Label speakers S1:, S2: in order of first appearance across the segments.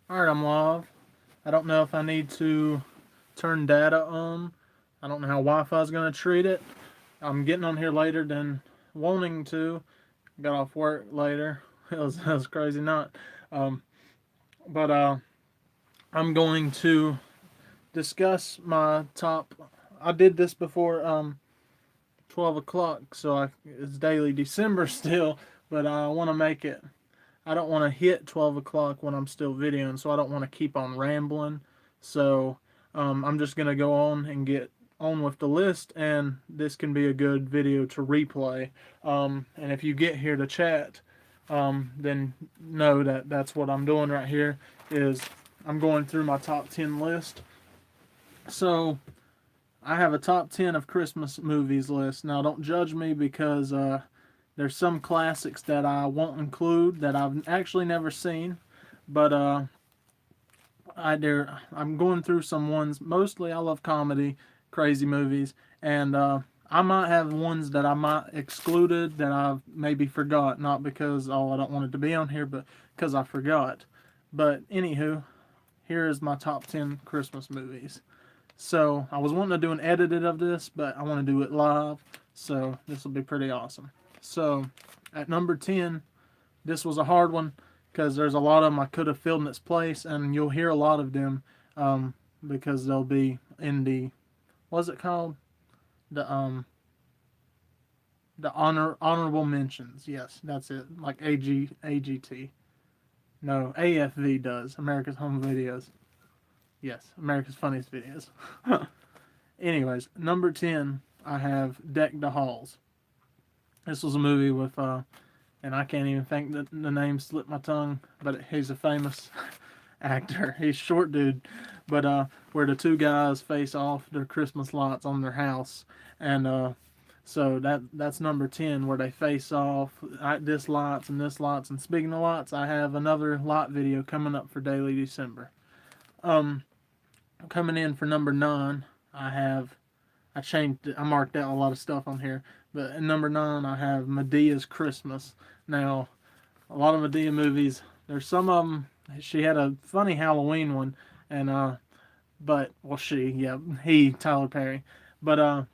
S1: Alright, I'm live. I don't know if I need to turn data on. I don't know how Wi-Fi is going to treat it. I'm getting on here later than wanting to. Got off work later. It was crazy not. Um, but I'm going to discuss my top. I did this before 12 o'clock, so it's daily December still, but I want to make it. I don't want to hit 12 o'clock when I'm still videoing, so I don't want to keep on rambling. So I'm just going to go on and get on with the list, and this can be a good video to replay. And if you get here to chat, then know that that's what I'm doing right here is I'm going through my top 10 list. So I have a top 10 of Christmas movies list. Now, don't judge me because there's some classics that I won't include that I've actually never seen, but I'm going through some ones. Mostly, I love comedy, crazy movies, and I might have ones that I might excluded that I've maybe forgot, not because I don't want it to be on here, but because I forgot. But anywho, here is my top 10 Christmas movies. So I was wanting to do an edited of this, but I want to do it live. So this will be pretty awesome. So at number 10, this was a hard one because there's a lot of them I could have filled in its place, and you'll hear a lot of them because they'll be in the what's it called the honorable mentions. Yes, that's it. Like AGT. No, AFV does America's Home Videos. Yes, America's Funniest Videos. Anyways, number 10, I have Deck the Halls. This was a movie with, and I can't even think that the name slipped my tongue, but he's a famous actor. He's a short dude, but where the two guys face off their Christmas lights on their house, and so that's number 10 where they face off this lights and this lights. And speaking of lights, I have another light video coming up for Daily December. Um, Coming in for number 9, I have I marked out a lot of stuff on here, but at number 9 I have Medea's Christmas. Now, a lot of Medea movies. There's some of them. She had a funny Halloween one, and but well, he Tyler Perry, but a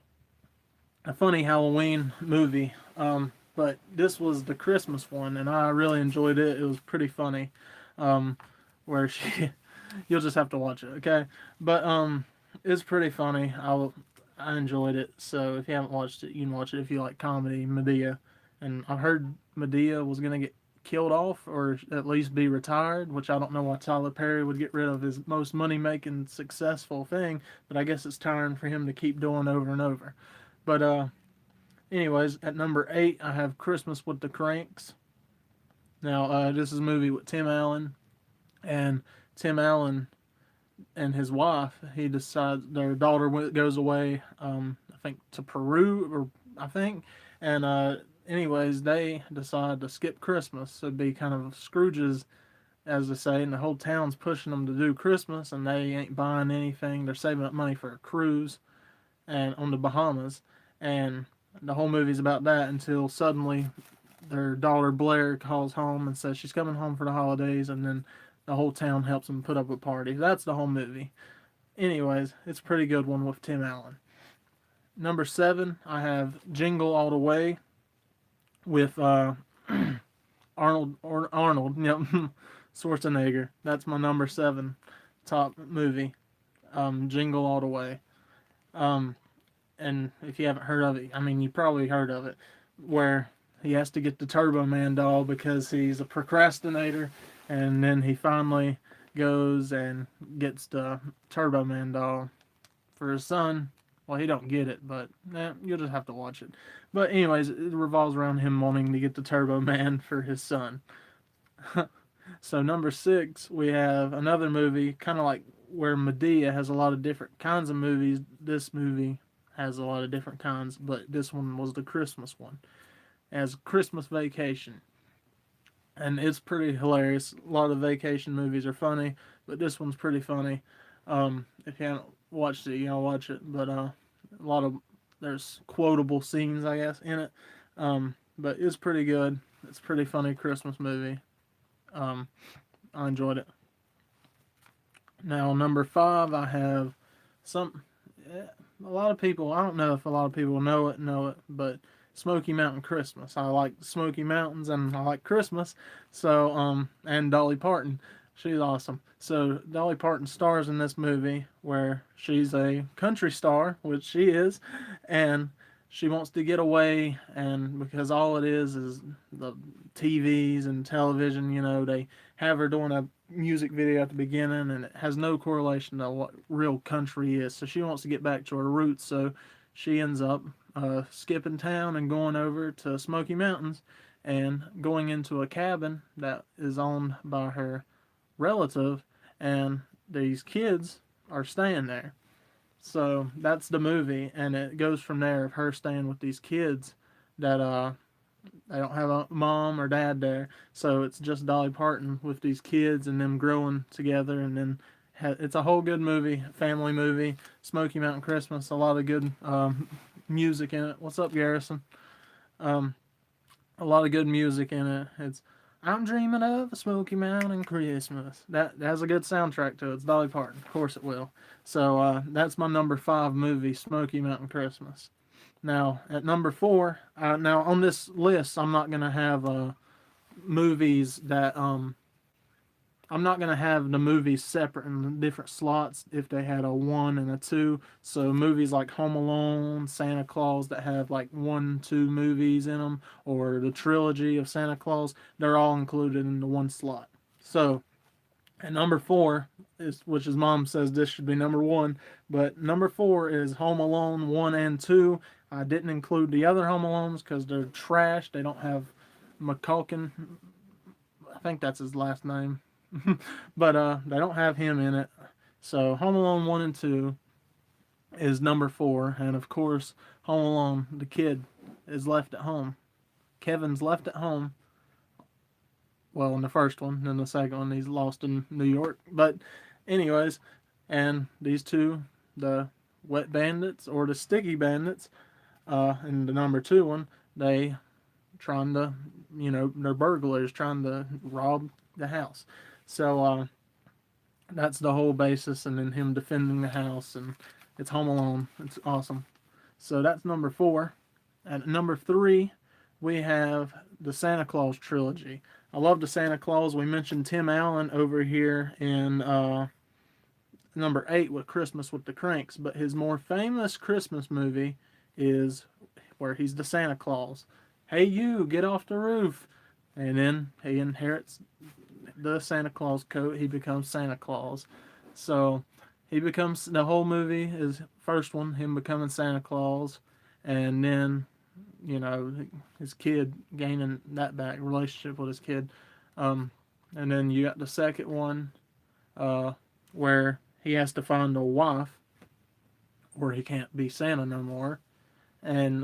S1: funny Halloween movie. But this was the Christmas one, and I really enjoyed it. It was pretty funny. Um, where she, you'll just have to watch it, okay? But it's pretty funny. I enjoyed it. So if you haven't watched it, you can watch it if you like comedy. Medea, and I heard Medea was gonna get killed off or at least be retired, which I don't know why Tyler Perry would get rid of his most money making successful thing, but I guess it's tiring for him to keep doing over and over. But anyways, at number 8 I have Christmas with the Cranks. Now this is a movie with Tim Allen, and Tim Allen and his wife, he decides their daughter goes away, I think to Peru, or I think, and anyways, they decide to skip Christmas. So it'd be kind of Scrooge's, as they say, and the whole town's pushing them to do Christmas, and they ain't buying anything. They're saving up money for a cruise, and on the Bahamas, and the whole movie's about that until suddenly their daughter Blair calls home and says she's coming home for the holidays, and then the whole town helps them put up a party. That's the whole movie. Anyways, it's a pretty good one with Tim Allen. Number 7, I have Jingle All the Way with Arnold, yep, Schwarzenegger. That's my number 7 top movie. Jingle All the Way. Um, and if you haven't heard of it, I mean, you probably heard of it, where he has to get the Turbo Man doll because he's a procrastinator, and then he finally goes and gets the Turbo Man doll for his son. Well, he don't get it, but you'll just have to watch it. But anyways, it revolves around him wanting to get the Turbo Man for his son. So number 6, we have another movie, kind of like where Medea has a lot of different kinds of movies. This movie has a lot of different kinds, but this one was the Christmas one, as Christmas Vacation, and it's pretty hilarious. A lot of vacation movies are funny, but this one's pretty funny. If you haven't watched it, you know, watch it. But a lot of there's quotable scenes, I guess, in it. But it's pretty good. It's a pretty funny Christmas movie. Um, I enjoyed it. Now, number five, I have some. A lot of people. I don't know if a lot of people know it, but Smoky Mountain Christmas. I like Smoky Mountains and I like Christmas. So, and Dolly Parton, she's awesome. So Dolly Parton stars in this movie where she's a country star, which she is, and she wants to get away, and because all it is the TVs and television, they have her doing a music video at the beginning, and it has no correlation to what real country is. So she wants to get back to her roots. So she ends up skipping town and going over to Smoky Mountains and going into a cabin that is owned by her relative, and these kids are staying there. So that's the movie, and it goes from there of her staying with these kids that they don't have a mom or dad there, so it's just Dolly Parton with these kids and them growing together, and then it's a whole good movie, family movie. Smoky Mountain Christmas, a lot of good music in it. What's up, Garrison? Um, a lot of good music in it. It's I'm dreaming of a Smoky Mountain Christmas. That has a good soundtrack to it. It's Dolly Parton, of course it will. So that's my number five movie, Smoky Mountain Christmas. Now, at number four, now on this list, I'm not gonna have movies that I'm not gonna have the movies separate in different slots if they had a one and a two. So movies like Home Alone, Santa Claus that have like one, two movies in them, or the trilogy of Santa Claus, they're all included in the one slot. So at number four is, which his mom says this should be number one, but number four is Home Alone 1 and 2. I didn't include the other Home Alones because they're trash. They don't have McCulkin. I think that's his last name. But they don't have him in it. So Home Alone 1 and 2 is number four. And of course, Home Alone, the kid, is left at home. Kevin's left at home. Well, in the first one, then the second one, he's lost in New York. But, anyways, and these two, the Wet Bandits or the Sticky Bandits, in the number two one, they trying to, they're burglars trying to rob the house. So that's the whole basis, and then him defending the house, and it's Home Alone. It's awesome. So that's number four. At number three, we have the Santa Claus trilogy. I love the Santa Claus. We mentioned Tim Allen over here in number 8 with Christmas with the Cranks, but his more famous Christmas movie is where he's the Santa Claus. Hey, you, get off the roof. And then he inherits the Santa Claus coat. He becomes Santa Claus. So he becomes, the whole movie is first one, him becoming Santa Claus, and then his kid gaining that back relationship with his kid, and then you got the second one, where he has to find a wife, or he can't be Santa no more, and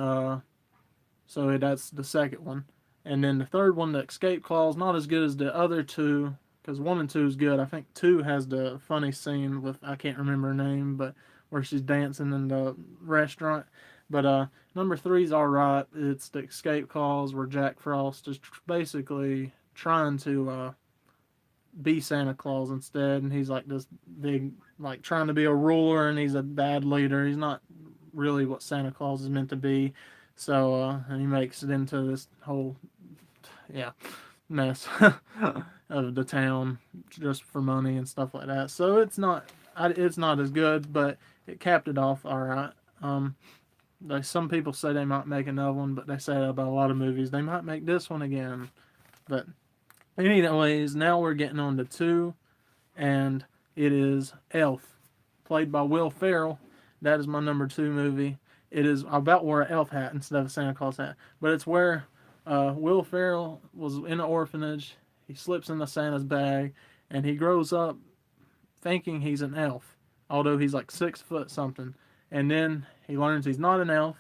S1: so that's the second one, and then the third one, the Escape Clause, not as good as the other two, because 1 and 2 is good. I think 2 has the funny scene with, I can't remember her name, but where she's dancing in the restaurant. But number 3 is alright. It's the Escape Clause where Jack Frost is basically trying to be Santa Claus instead, and he's like this big, like trying to be a ruler, and he's a bad leader. He's not really what Santa Claus is meant to be. So and he makes it into this whole mess of the town just for money and stuff like that. So it's not as good, but it capped it off all right. Some people say they might make another one, but they say that about a lot of movies. They might make this one again. But anyways, now we're getting on to 2, and it is Elf, played by Will Ferrell. That is my number 2 movie. It is about wear an elf hat instead of a Santa Claus hat. But it's where Will Ferrell was in an orphanage. He slips into Santa's bag, and he grows up thinking he's an elf, although he's like 6 foot something. And then he learns he's not an elf,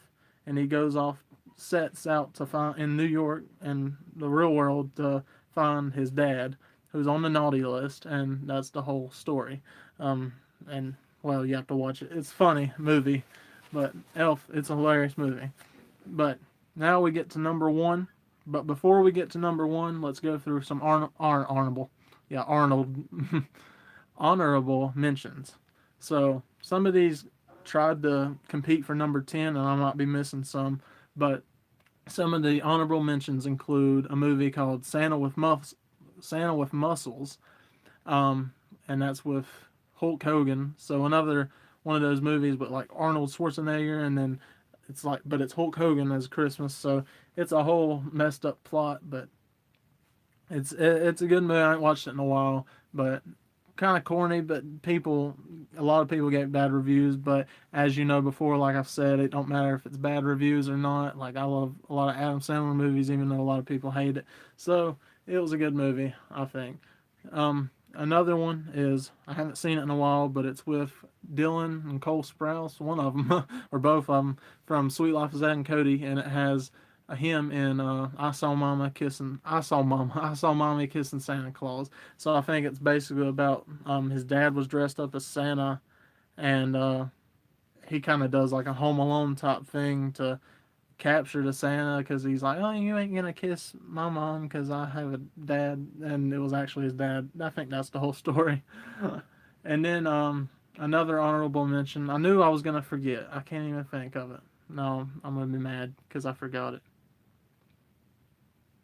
S1: and he goes off, sets out to find in New York and the real world to find his dad, who's on the naughty list, and that's the whole story. And well, you have to watch it. It's a funny movie, but Elf, it's a hilarious movie. But now we get to number 1. But before we get to number 1, let's go through some Arnold. honorable mentions. So some of these tried to compete for number 10, and I might be missing some, but some of the honorable mentions include a movie called Santa with Muscles, um, and that's with Hulk Hogan. So another one of those movies, but like Arnold Schwarzenegger, and then it's like, but it's Hulk Hogan as Christmas. So it's a whole messed up plot, but it's a good movie. I haven't watched it in a while, but kind of corny. But a lot of people gave bad reviews. But as you know before, like I've said, it don't matter if it's bad reviews or not. Like I love a lot of Adam Sandler movies, even though a lot of people hate it. So it was a good movie, I think. Another one is I haven't seen it in a while, but it's with Dylan and Cole Sprouse, one of them or both of them from Sweet Life of Zack and Cody, and it has him in I saw mommy kissing Santa Claus. So I think it's basically about his dad was dressed up as Santa, and he kind of does like a Home Alone type thing to capture the Santa because he's like, oh, you ain't gonna kiss my mom because I have a dad, and it was actually his dad. I think that's the whole story. And then another honorable mention. I knew I was gonna forget. I can't even think of it. No, I'm gonna be mad because I forgot it.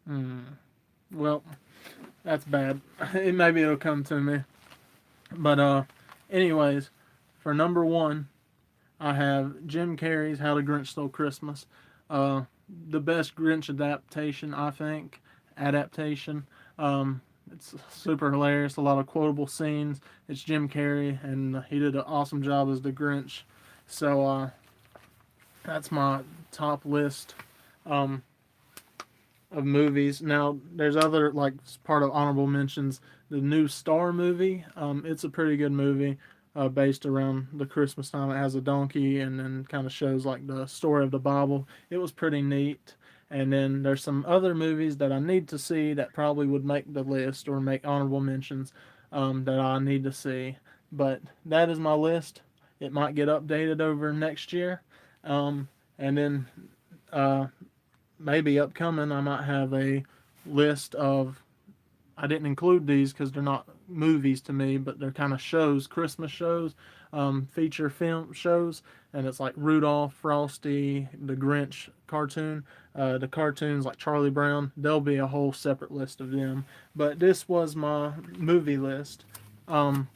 S1: Hmm. Well, that's bad. Maybe it'll come to me. But anyways, for number one, I have Jim Carrey's How the Grinch Stole Christmas. Uh, the best Grinch adaptation, I think. Adaptation. It's super hilarious. A lot of quotable scenes. It's Jim Carrey, and he did an awesome job as the Grinch. So that's my top list um, of movies. Now, there's other like part of honorable mentions. The new Star movie. It's a pretty good movie. Based around the Christmas time. It has a donkey and then kind of shows like the story of the Bible. It was pretty neat. And then there's some other movies that I need to see that probably would make the list or make honorable mentions that I need to see. But that is my list. It might get updated over next year. And then uh, maybe upcoming, I might have a list of I didn't include these because they're not movies to me, but they're kind of shows, Christmas shows, feature film shows, and it's like Rudolph, Frosty, the Grinch cartoon, the cartoons like Charlie Brown. There'll be a whole separate list of them. But this was my movie list. Um,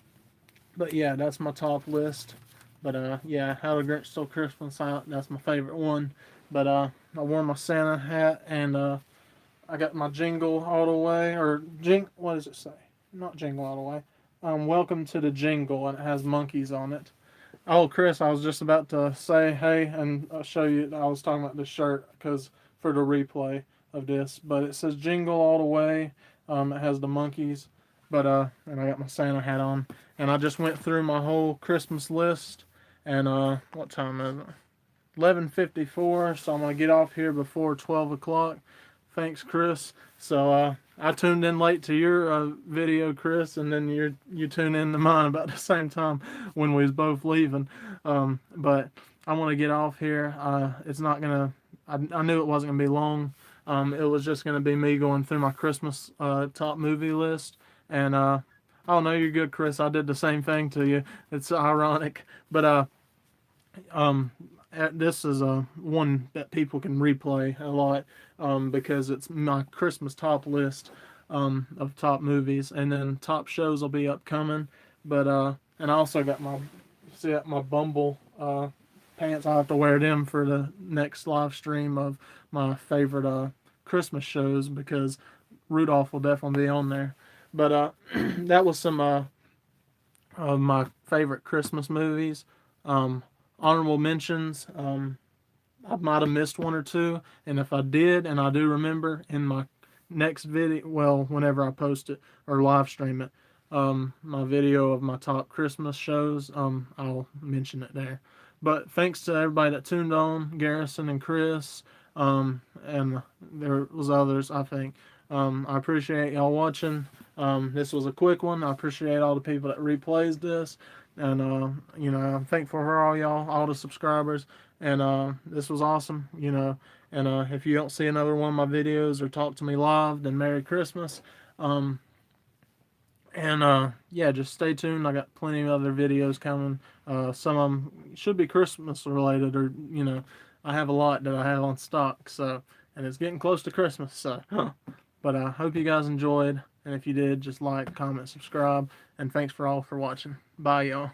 S1: but yeah, that's my top list. But yeah, How the Grinch Stole Christmas, that's my favorite one. But I wore my Santa hat and I got my jingle all the way, or what does it say? Not jingle all the way. Welcome to the jingle, and it has monkeys on it. Oh, Chris, I was just about to say hey and show you. I was talking about this shirt because for the replay of this, but it says jingle all the way. It has the monkeys, but and I got my Santa hat on, and I just went through my whole Christmas list, and what time is it? 11:54. So I'm gonna get off here before 12 o'clock. Thanks, Chris. So I tuned in late to your video, Chris, and then you tune in to mine about the same time when we was both leaving. But I want to get off here. It's not gonna. I knew it wasn't gonna be long. It was just gonna be me going through my Christmas top movie list, and oh no, you're good, Chris. I did the same thing to you. It's ironic, but um, this is a one that people can replay a lot because it's my Christmas top list of top movies, and then top shows will be upcoming. But and I also got my Bumble pants. I have to wear them for the next live stream of my favorite Christmas shows because Rudolph will definitely be on there. But that was some of my favorite Christmas movies. Um, Honorable mentions. I might have missed one or two, and if I did, and I do remember in my next video, well, whenever I post it or live stream it, my video of my top Christmas shows, I'll mention it there. But thanks to everybody that tuned on, Garrison and Chris, and there was others, I think. I appreciate y'all watching. This was a quick one. I appreciate all the people that replays this. And, I'm thankful for all y'all, all the subscribers. And this was awesome, And if you don't see another one of my videos or talk to me live, then Merry Christmas. And yeah, just stay tuned. I got plenty of other videos coming. Some of them should be Christmas related, or I have a lot that I have on stock. So, and it's getting close to Christmas. So, but I hope you guys enjoyed. And if you did, just like, comment, subscribe, and thanks for all for watching. Bye, y'all.